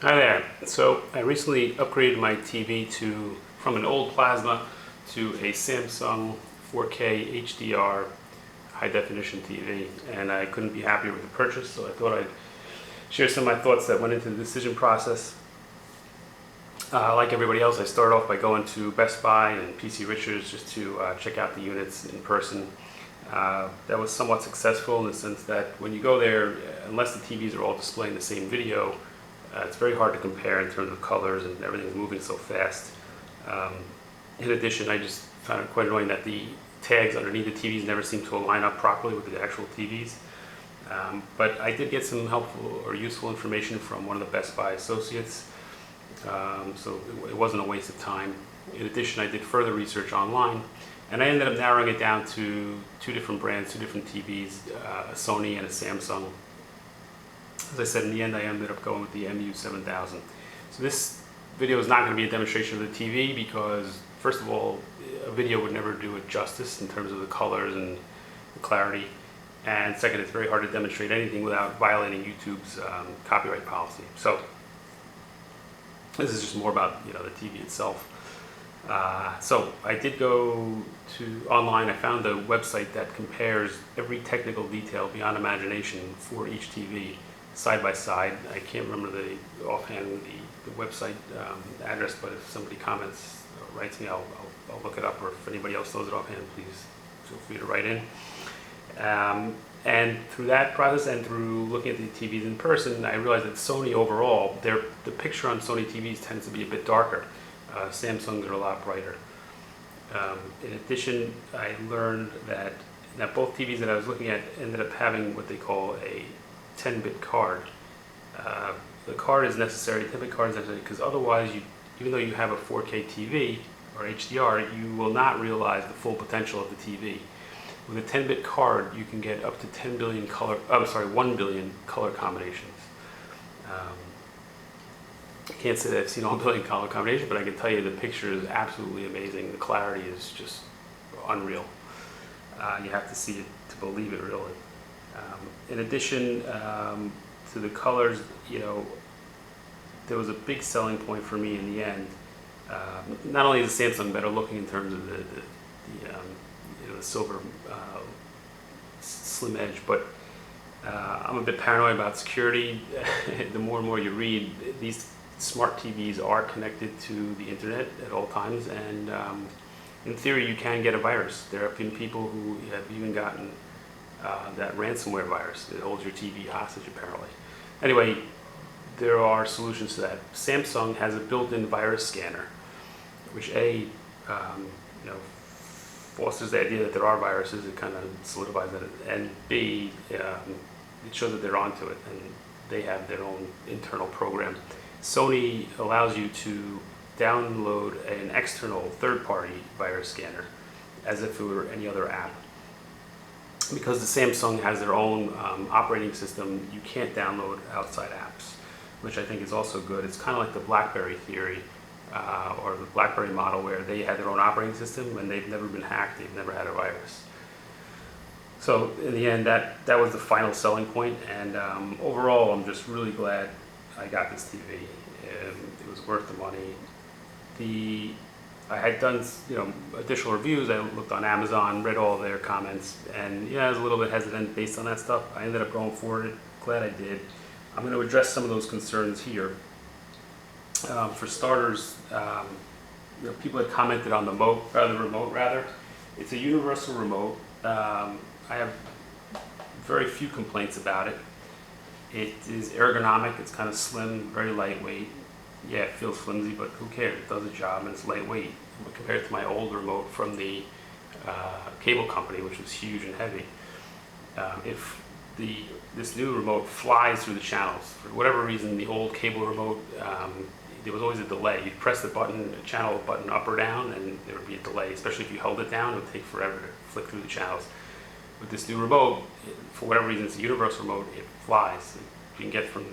Hi there. So I recently upgraded my TV from an old plasma to a Samsung 4K HDR high definition TV, and I couldn't be happier with the purchase, so I thought I'd share some of my thoughts that went into the decision process. Like everybody else, I started off by going to Best Buy and PC Richards just to check out the units in person. That was somewhat successful in the sense that when you go there, unless the TVs are all displaying the same video, it's very hard to compare in terms of colors, and everything's moving so fast. In addition, I just found it quite annoying that the tags underneath the TVs never seem to align up properly with the actual TVs. But I did get some helpful or useful information from one of the Best Buy associates, so it wasn't a waste of time. In addition, I did further research online, and I ended up narrowing it down to two different brands, two different TVs, a Sony and a Samsung. As I said, in the end, I ended up going with the MU7000. So this video is not going to be a demonstration of the TV because, first of all, a video would never do it justice in terms of the colors and the clarity. And second, it's very hard to demonstrate anything without violating YouTube's copyright policy. So this is just more about the TV itself. So I did go online. I found a website that compares every technical detail beyond imagination for each TV side by side. I can't remember offhand the website address, but if somebody comments or writes me, I'll look it up, or if anybody else knows it offhand, please feel free to write in. And through that process and through looking at the TVs in person, I realized that Sony overall, the picture on Sony TVs tends to be a bit darker. Samsung's are a lot brighter. In addition, I learned that both TVs that I was looking at ended up having what they call a 10-bit card. The card is necessary, 10-bit card is necessary, because otherwise, even though you have a 4K TV or HDR, you will not realize the full potential of the TV. With a 10-bit card, you can get up to 1 billion color combinations. I can't say that I've seen all 1 billion color combinations, but I can tell you the picture is absolutely amazing. The clarity is just unreal. You have to see it to believe it, really. In addition to the colors, there was a big selling point for me in the end. Not only is the Samsung better looking in terms of the silver slim edge, but I'm a bit paranoid about security. The more and more you read, these smart TVs are connected to the internet at all times, and in theory you can get a virus. There have been people who have even gotten that ransomware virus that holds your TV hostage, apparently. Anyway, there are solutions to that. Samsung has a built-in virus scanner, which fosters the idea that there are viruses. It kind of solidifies that, and B, it shows that they're onto it, and they have their own internal program. Sony allows you to download an external third-party virus scanner as if it were any other app. Because the Samsung has their own operating system, you can't download outside apps, which I think is also good. It's kind of like the BlackBerry theory, or the BlackBerry model, where they had their own operating system and they've never been hacked, they've never had a virus. So in the end, that was the final selling point, and overall I'm just really glad I got this TV. It was worth the money. I had done additional reviews. I looked on Amazon, read all their comments, and I was a little bit hesitant based on that stuff. I ended up going for it. Glad I did. I'm going to address some of those concerns here. For starters, people had commented on the remote. It's a universal remote. I have very few complaints about it. It is ergonomic. It's kind of slim, very lightweight. Yeah, it feels flimsy, but who cares? It does a job, and it's lightweight compared to my old remote from the cable company, which was huge and heavy. If this new remote flies through the channels, for whatever reason, the old cable remote, there was always a delay. You'd press the channel button up or down, and there would be a delay. Especially if you held it down, it would take forever to flick through the channels. With this new remote, for whatever reason, it's a universal remote. It flies. You can get from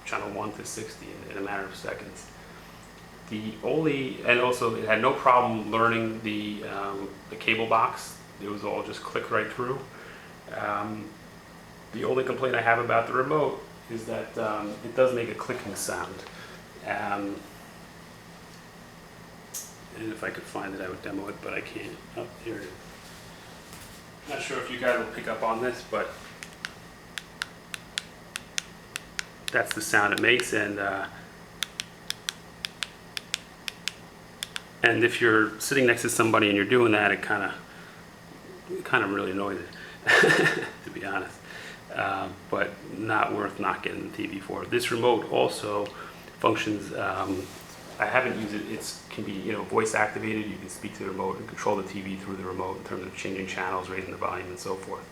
channel 1 to 60 in a matter of seconds. And also it had no problem learning the cable box. It was all just click right through. The only complaint I have about the remote is that it does make a clicking sound. And if I could find it, I would demo it, but I can't. Oh, here it is. Not sure if you guys will pick up on this, but that's the sound it makes. And if you're sitting next to somebody and you're doing that, it kind of really annoys it, to be honest. But not worth not getting the TV for. This remote also functions. I haven't used it. It can be, voice activated. You can speak to the remote and control the TV through the remote in terms of changing channels, raising the volume, and so forth.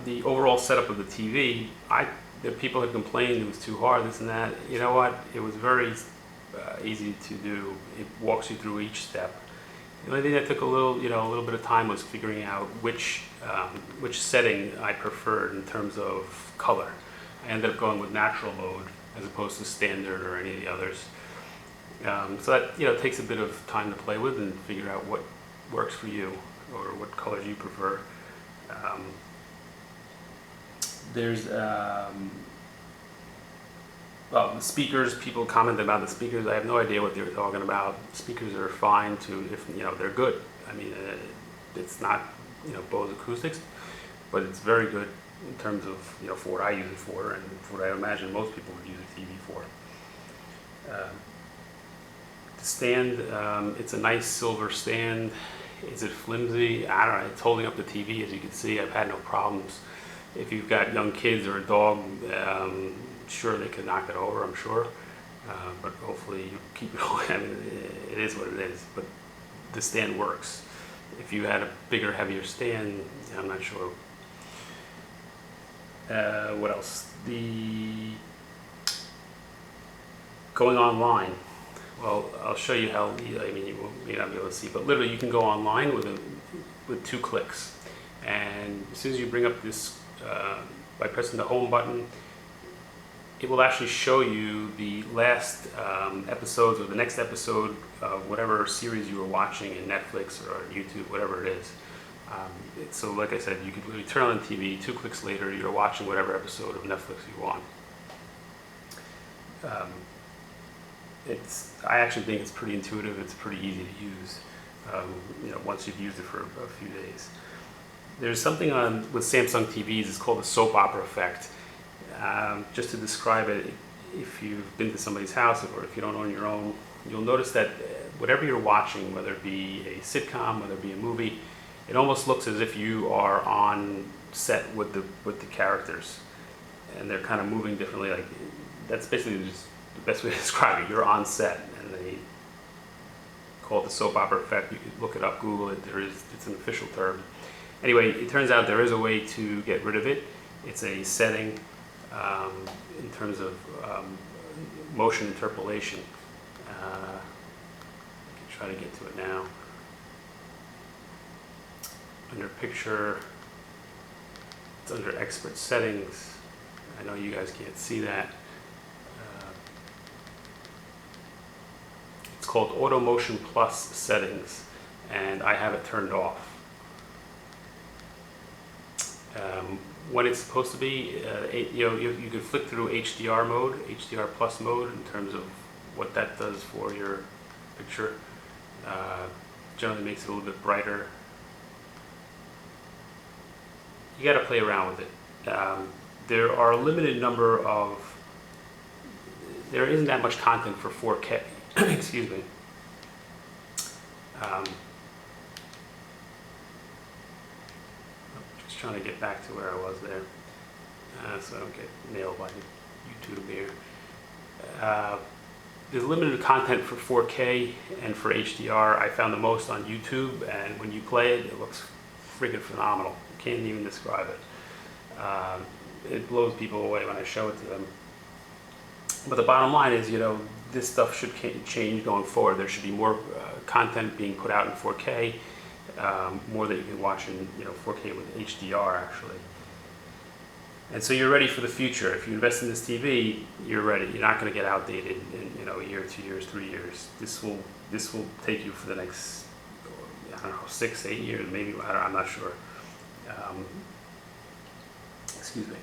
The overall setup of the TV, the people had complained it was too hard, this and that. You know what? It was very easy to do. It walks you through each step. The only thing that took a little bit of time was figuring out which setting I preferred in terms of color. I ended up going with natural mode as opposed to standard or any of the others. So that takes a bit of time to play with and figure out what works for you or what colors you prefer. There's well, the speakers. People commented about the speakers. I have no idea what they were talking about. Speakers are fine if they're good. I mean, it's not Bose acoustics, but it's very good in terms of for what I use it for and for what I imagine most people would use a TV for. The stand, it's a nice silver stand. Is it flimsy? I don't know. It's holding up the TV, as you can see. I've had no problems. If you've got young kids or a dog, sure, they could knock it over, I'm sure. But hopefully you keep it going. I mean, it is what it is. But the stand works. If you had a bigger, heavier stand, I'm not sure. What else? The going online. Well, I'll show you how. I mean, you may not be able to see, but literally, you can go online with 2 clicks, and as soon as you bring up this by pressing the home button, it will actually show you the last episodes or the next episode of whatever series you were watching in Netflix or YouTube, whatever it is. So like I said, you could literally turn on the TV, 2 clicks later, you're watching whatever episode of Netflix you want. I actually think it's pretty intuitive, it's pretty easy to use, once you've used it for a few days. There's something with Samsung TVs, it's called the soap opera effect. Just to describe it, if you've been to somebody's house or if you don't own your own, you'll notice that whatever you're watching, whether it be a sitcom, whether it be a movie, it almost looks as if you are on set with the characters, and they're kind of moving differently. Like, that's basically just the best way to describe it. You're on set, and they call it the soap opera effect. You can look it up, Google it. It's an official term. Anyway, it turns out there is a way to get rid of it. It's a setting in terms of motion interpolation. I can try to get to it now. Under picture, it's under expert settings. I know you guys can't see that. It's called Auto Motion Plus Settings, and I have it turned off. When it's supposed to be, you can flick through HDR mode, HDR plus mode, in terms of what that does for your picture. Generally makes it a little bit brighter. You got to play around with it. There are a limited number of. There isn't that much content for 4K. Excuse me. Just trying to get back to where I was there, so I don't get nailed by YouTube here. There's limited content for 4K and for HDR. I found the most on YouTube, and when you play it, it looks freaking phenomenal. Can't even describe it. It blows people away when I show it to them. But the bottom line is, this stuff should change going forward. There should be more content being put out in 4K, more that you can watch in 4K with HDR actually. And so you're ready for the future. If you invest in this TV, you're ready. You're not going to get outdated in a year, 2 years, 3 years. This will take you for the next 6, 8 years, maybe. I'm not sure. excuse me,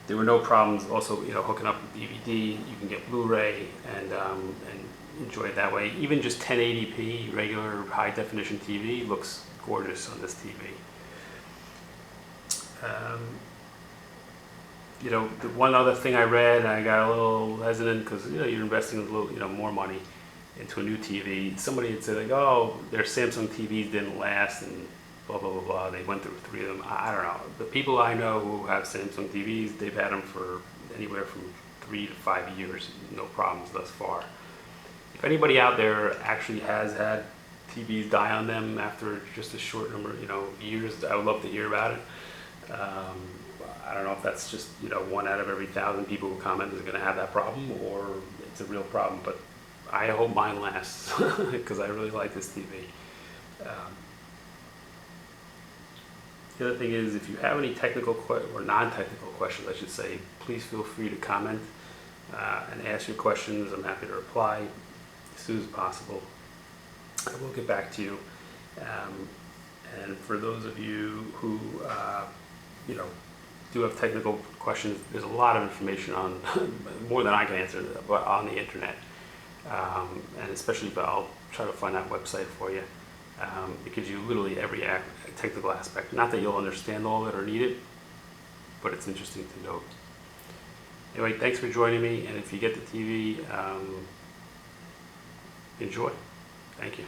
there were no problems. Also, you know, hooking up a DVD, you can get Blu-ray and enjoy it that way. Even just 1080p regular high definition TV looks gorgeous on this TV. You know, the one other thing I read, and I got a little hesitant because, you know, you're investing a little, you know, more money into a new TV. Somebody had said like, oh, their Samsung TVs didn't last and blah blah blah blah. They went through 3 of them. I don't know. The people I know who have Samsung TVs, they've had them for anywhere from 3 to 5 years, no problems thus far. If anybody out there actually has had TVs die on them after just a short number, you know, years, I would love to hear about it. I don't know if that's just, you know, 1 out of every 1,000 people who comment is going to have that problem, or it's a real problem. But I hope mine lasts because I really like this TV. The other thing is, if you have any technical or non-technical questions, I should say, please feel free to comment and ask your questions. I'm happy to reply as soon as possible. I will get back to you. And for those of you who, you know, do have technical questions, there's a lot of information on, more than I can answer, but on the internet. And especially, I'll try to find that website for you. It gives you literally every technical aspect. Not that you'll understand all of it or need it, but it's interesting to note. Anyway, thanks for joining me, and if you get the TV, enjoy. Thank you.